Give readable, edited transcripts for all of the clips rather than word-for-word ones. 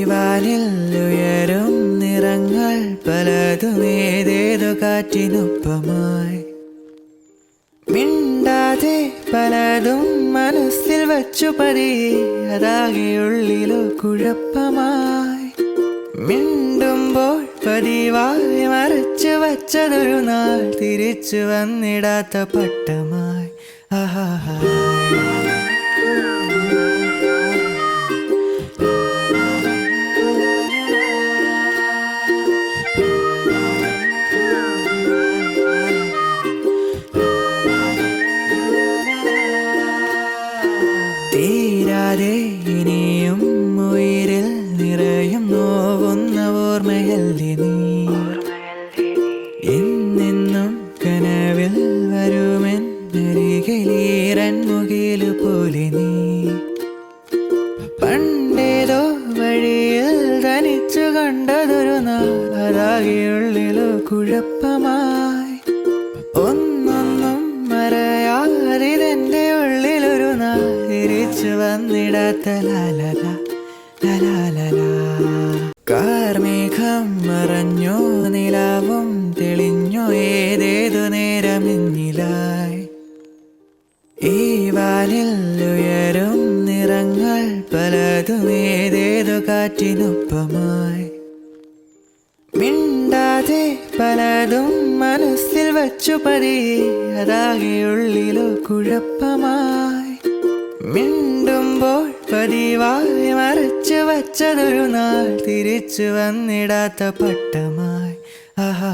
വാനിൽ ഉയരും നിറങ്ങൾ പലതുമേതേതു കാറ്റിനൊപ്പമായി മിണ്ടാതെ പലതും മനസ്സിൽ വച്ചു പതിയെ അതാകെയുള്ളിലോ കുഴപ്പമായി മിണ്ടുമ്പോൾ പതിവായി മറച്ചു വച്ചതൊരു നാൾ തിരിച്ചു വന്നിടാത്ത പട്ടമായി ആഹാ തീരാതെ ഇനിയും ഉയിരിൽ നിറയും നോവുന്ന ഓർമ്മയല്ലേ നീ എന്നെന്നും കനവിൽ വരുമെന്നരികിലീരൻ മുകിലു പോലെ നീ പണ്ടേതോ വഴിയിൽ തനിച്ചു കണ്ടതൊരു നാൾ അതാകെയുള്ളിലോ കുഴപ്പമായി ഒന്നൊന്നും മറയാതിതെന്റെ ഉള്ളിലൊരു നാൾ തിരിച്ചു വന്നിടാത്ത ലാലല ലലാലല കാർമേഘം മറഞ്ഞോ നിലാവും തെളിഞ്ഞോ ഏതേതു നേരമിന്നിലായി ഈ വാനിൽ ഉയരും നിറങ്ങൾ പലതുമേതേതു കാറ്റിനൊപ്പമായി മിണ്ടാതെ പലതും മനസ്സിൽ വച്ചു പതിയെ അതാകെയുള്ളിലോ കുഴപ്പമായി മിണ്ടുമ്പോൾ പതിവായി മറച്ചു വച്ചതൊരു നാൾ തിരിച്ചു വന്നിടാത്ത പട്ടമായി ആഹാ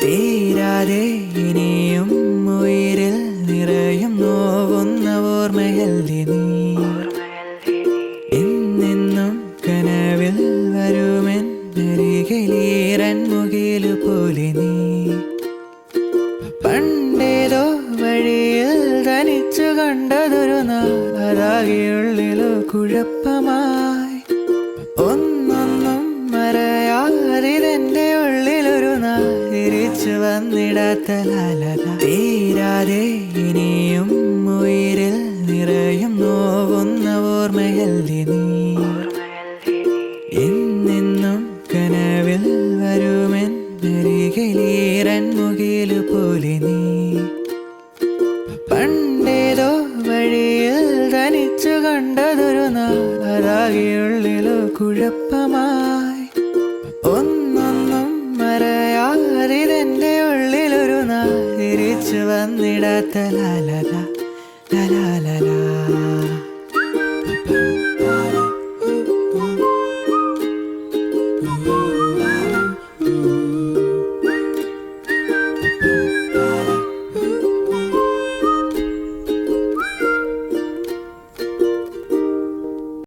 തീരാതെ ഇനിയും ഉയിരിൽ നിറയും നോവുന്ന ഓർമ്മയല്ലേ നീ എന്നെന്നും കനവിൽ വരുമെന്നരികിലീരൻ മുകിലു പോലെ നീ പണ്ടേതോ വഴിയിൽ തനിച്ചു കണ്ടതൊരു നാൾ അതാകെയുള്ളിലോ കുഴപ്പമായി ഒന്നൊന്നും മറയാതിതെന്റെ ഉള്ളിലൊരു നാൾ തിരിച്ചു വന്നിടാത്ത ലാലല തീരാതെ ഇനിയും ഉയിരിൽ നിറയും നോവുന്ന ഓർമ്മയല്ലേ നീ എന്നെന്നും കനവിൽ വരുമെന്നരികിലീരൻ മുകിലു പോലെ നീ പണ്ടേതോ വഴിയിൽ തനിച്ചു കണ്ടതൊരു നാൾ അതാകെയുള്ളിലോ കുഴപ്പമായി ഒന്നൊന്നും മറയാതിതെന്റെ ഉള്ളിലൊരു നാൾ തിരിച്ചു വന്നിടാത്ത ലാലല